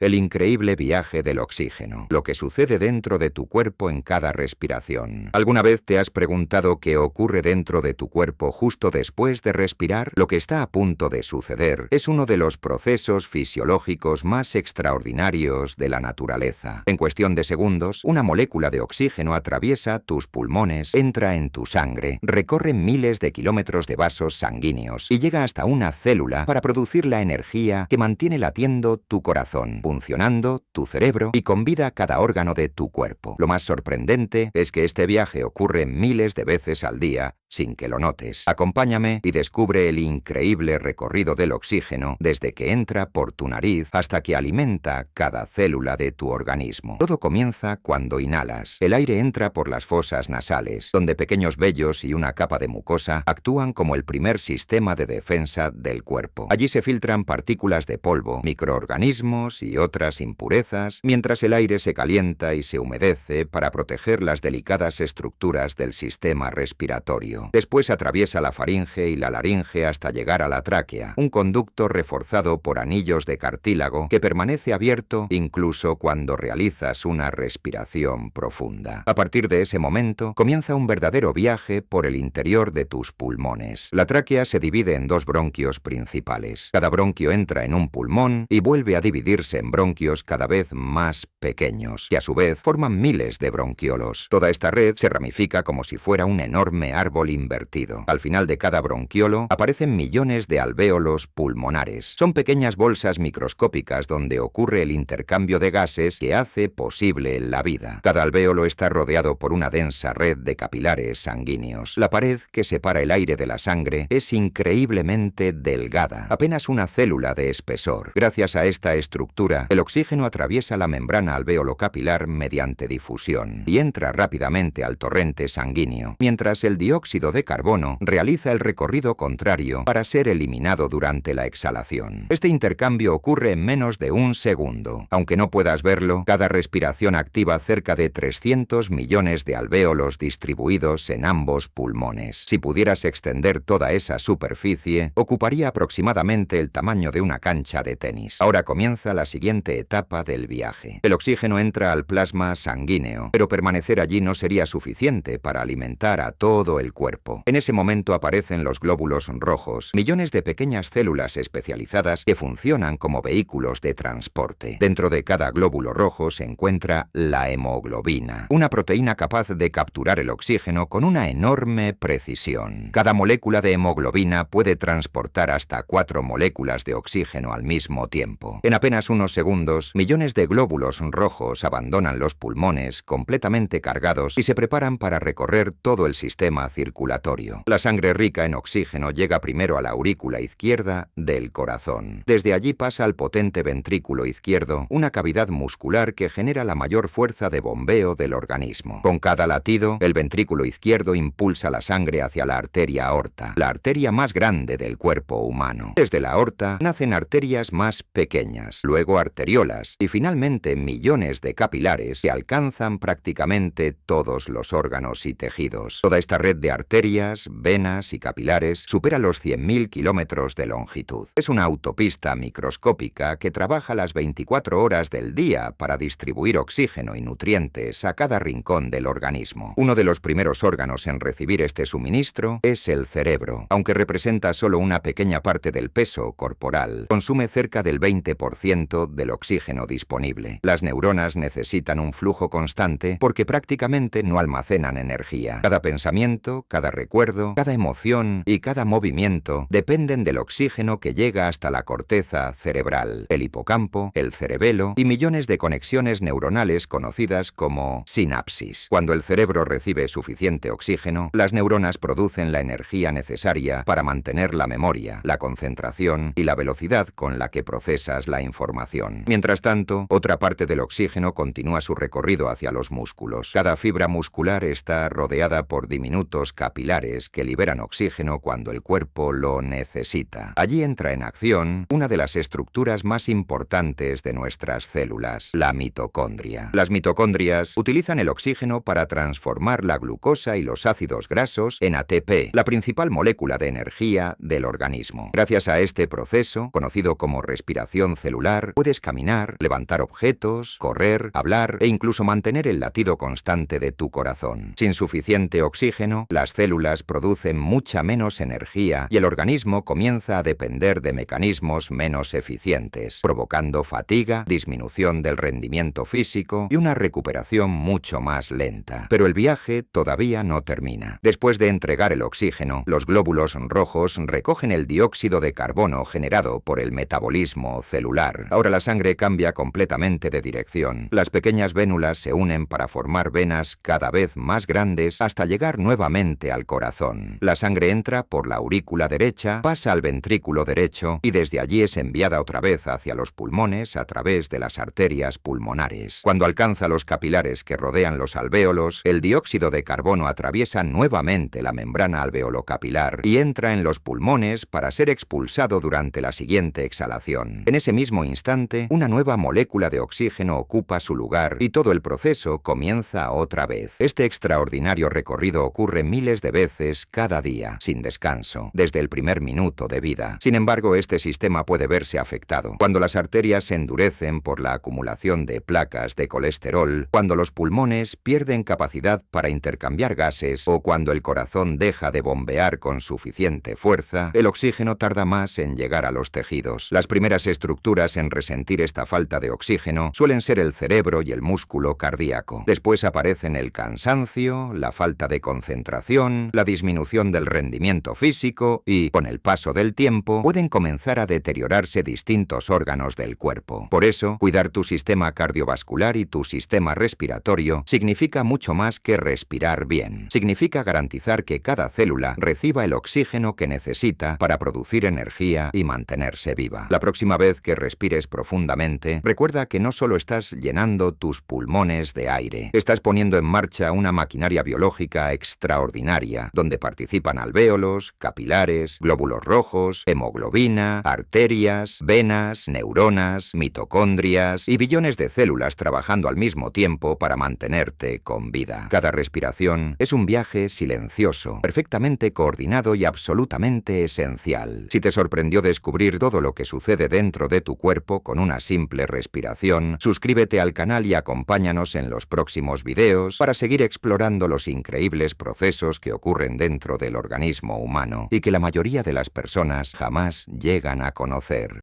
El increíble viaje del oxígeno, lo que sucede dentro de tu cuerpo en cada respiración. ¿Alguna vez te has preguntado qué ocurre dentro de tu cuerpo justo después de respirar? Lo que está a punto de suceder es uno de los procesos fisiológicos más extraordinarios de la naturaleza. En cuestión de segundos, una molécula de oxígeno atraviesa tus pulmones, entra en tu sangre, recorre miles de kilómetros de vasos sanguíneos y llega hasta una célula para producir la energía que mantiene latiendo tu corazón, funcionando tu cerebro y con vida cada órgano de tu cuerpo. Lo más sorprendente es que este viaje ocurre miles de veces al día sin que lo notes. Acompáñame y descubre el increíble recorrido del oxígeno desde que entra por tu nariz hasta que alimenta cada célula de tu organismo. Todo comienza cuando inhalas. El aire entra por las fosas nasales, donde pequeños vellos y una capa de mucosa actúan como el primer sistema de defensa del cuerpo. Allí se filtran partículas de polvo, microorganismos y otras impurezas, mientras el aire se calienta y se humedece para proteger las delicadas estructuras del sistema respiratorio. Después atraviesa la faringe y la laringe hasta llegar a la tráquea, un conducto reforzado por anillos de cartílago que permanece abierto incluso cuando realizas una respiración profunda. A partir de ese momento, comienza un verdadero viaje por el interior de tus pulmones. La tráquea se divide en dos bronquios principales. Cada bronquio entra en un pulmón y vuelve a dividirse en bronquios cada vez más pequeños, que a su vez forman miles de bronquiolos. Toda esta red se ramifica como si fuera un enorme árbol invertido. Al final de cada bronquiolo aparecen millones de alvéolos pulmonares. Son pequeñas bolsas microscópicas donde ocurre el intercambio de gases que hace posible la vida. Cada alvéolo está rodeado por una densa red de capilares sanguíneos. La pared que separa el aire de la sangre es increíblemente delgada, apenas una célula de espesor. Gracias a esta estructura, el oxígeno atraviesa la membrana alveolo-capilar mediante difusión y entra rápidamente al torrente sanguíneo, mientras el dióxido de carbono realiza el recorrido contrario para ser eliminado durante la exhalación. Este intercambio ocurre en menos de un segundo. Aunque no puedas verlo, cada respiración activa cerca de 300 millones de alvéolos distribuidos en ambos pulmones. Si pudieras extender toda esa superficie, ocuparía aproximadamente el tamaño de una cancha de tenis. Ahora comienza la siguiente etapa del viaje. El oxígeno entra al plasma sanguíneo, pero permanecer allí no sería suficiente para alimentar a todo el cuerpo. En ese momento aparecen los glóbulos rojos, millones de pequeñas células especializadas que funcionan como vehículos de transporte. Dentro de cada glóbulo rojo se encuentra la hemoglobina, una proteína capaz de capturar el oxígeno con una enorme precisión. Cada molécula de hemoglobina puede transportar hasta 4 moléculas de oxígeno al mismo tiempo. En apenas unos segundos, millones de glóbulos rojos abandonan los pulmones completamente cargados y se preparan para recorrer todo el sistema circulatorio. La sangre rica en oxígeno llega primero a la aurícula izquierda del corazón. Desde allí pasa al potente ventrículo izquierdo, una cavidad muscular que genera la mayor fuerza de bombeo del organismo. Con cada latido, el ventrículo izquierdo impulsa la sangre hacia la arteria aorta, la arteria más grande del cuerpo humano. Desde la aorta nacen arterias más pequeñas, luego arteriolas y finalmente millones de capilares que alcanzan prácticamente todos los órganos y tejidos. Toda esta red de arterias, venas y capilares supera los 100.000 kilómetros de longitud. Es una autopista microscópica que trabaja las 24 horas del día para distribuir oxígeno y nutrientes a cada rincón del organismo. Uno de los primeros órganos en recibir este suministro es el cerebro. Aunque representa solo una pequeña parte del peso corporal, consume cerca del 20% del oxígeno disponible. Las neuronas necesitan un flujo constante porque prácticamente no almacenan energía. Cada pensamiento, cada recuerdo, cada emoción y cada movimiento dependen del oxígeno que llega hasta la corteza cerebral, el hipocampo, el cerebelo y millones de conexiones neuronales conocidas como sinapsis. Cuando el cerebro recibe suficiente oxígeno, las neuronas producen la energía necesaria para mantener la memoria, la concentración y la velocidad con la que procesas la información. Mientras tanto, otra parte del oxígeno continúa su recorrido hacia los músculos. Cada fibra muscular está rodeada por diminutos capilares que liberan oxígeno cuando el cuerpo lo necesita. Allí entra en acción una de las estructuras más importantes de nuestras células, la mitocondria. Las mitocondrias utilizan el oxígeno para transformar la glucosa y los ácidos grasos en ATP, la principal molécula de energía del organismo. Gracias a este proceso, conocido como respiración celular, pueden Puedes caminar, levantar objetos, correr, hablar e incluso mantener el latido constante de tu corazón. Sin suficiente oxígeno, las células producen mucha menos energía y el organismo comienza a depender de mecanismos menos eficientes, provocando fatiga, disminución del rendimiento físico y una recuperación mucho más lenta. Pero el viaje todavía no termina. Después de entregar el oxígeno, los glóbulos rojos recogen el dióxido de carbono generado por el metabolismo celular. Ahora la sangre cambia completamente de dirección. Las pequeñas vénulas se unen para formar venas cada vez más grandes hasta llegar nuevamente al corazón. La sangre entra por la aurícula derecha, pasa al ventrículo derecho y desde allí es enviada otra vez hacia los pulmones a través de las arterias pulmonares. Cuando alcanza los capilares que rodean los alvéolos, el dióxido de carbono atraviesa nuevamente la membrana alveolocapilar y entra en los pulmones para ser expulsado durante la siguiente exhalación. En ese mismo instante, una nueva molécula de oxígeno ocupa su lugar y todo el proceso comienza otra vez. Este extraordinario recorrido ocurre miles de veces cada día, sin descanso, desde el primer minuto de vida. Sin embargo, este sistema puede verse afectado cuando las arterias se endurecen por la acumulación de placas de colesterol, cuando los pulmones pierden capacidad para intercambiar gases o cuando el corazón deja de bombear con suficiente fuerza. El oxígeno tarda más en llegar a los tejidos. Las primeras estructuras en resentir esta falta de oxígeno suelen ser el cerebro y el músculo cardíaco. Después aparecen el cansancio, la falta de concentración, la disminución del rendimiento físico y, con el paso del tiempo, pueden comenzar a deteriorarse distintos órganos del cuerpo. Por eso, cuidar tu sistema cardiovascular y tu sistema respiratorio significa mucho más que respirar bien. Significa garantizar que cada célula reciba el oxígeno que necesita para producir energía y mantenerse viva. La próxima vez que respires profundamente, recuerda que no solo estás llenando tus pulmones de aire, estás poniendo en marcha una maquinaria biológica extraordinaria, donde participan alvéolos, capilares, glóbulos rojos, hemoglobina, arterias, venas, neuronas, mitocondrias y billones de células trabajando al mismo tiempo para mantenerte con vida. Cada respiración es un viaje silencioso, perfectamente coordinado y absolutamente esencial. Si te sorprendió descubrir todo lo que sucede dentro de tu cuerpo con una simple respiración, suscríbete al canal y acompáñanos en los próximos videos para seguir explorando los increíbles procesos que ocurren dentro del organismo humano y que la mayoría de las personas jamás llegan a conocer.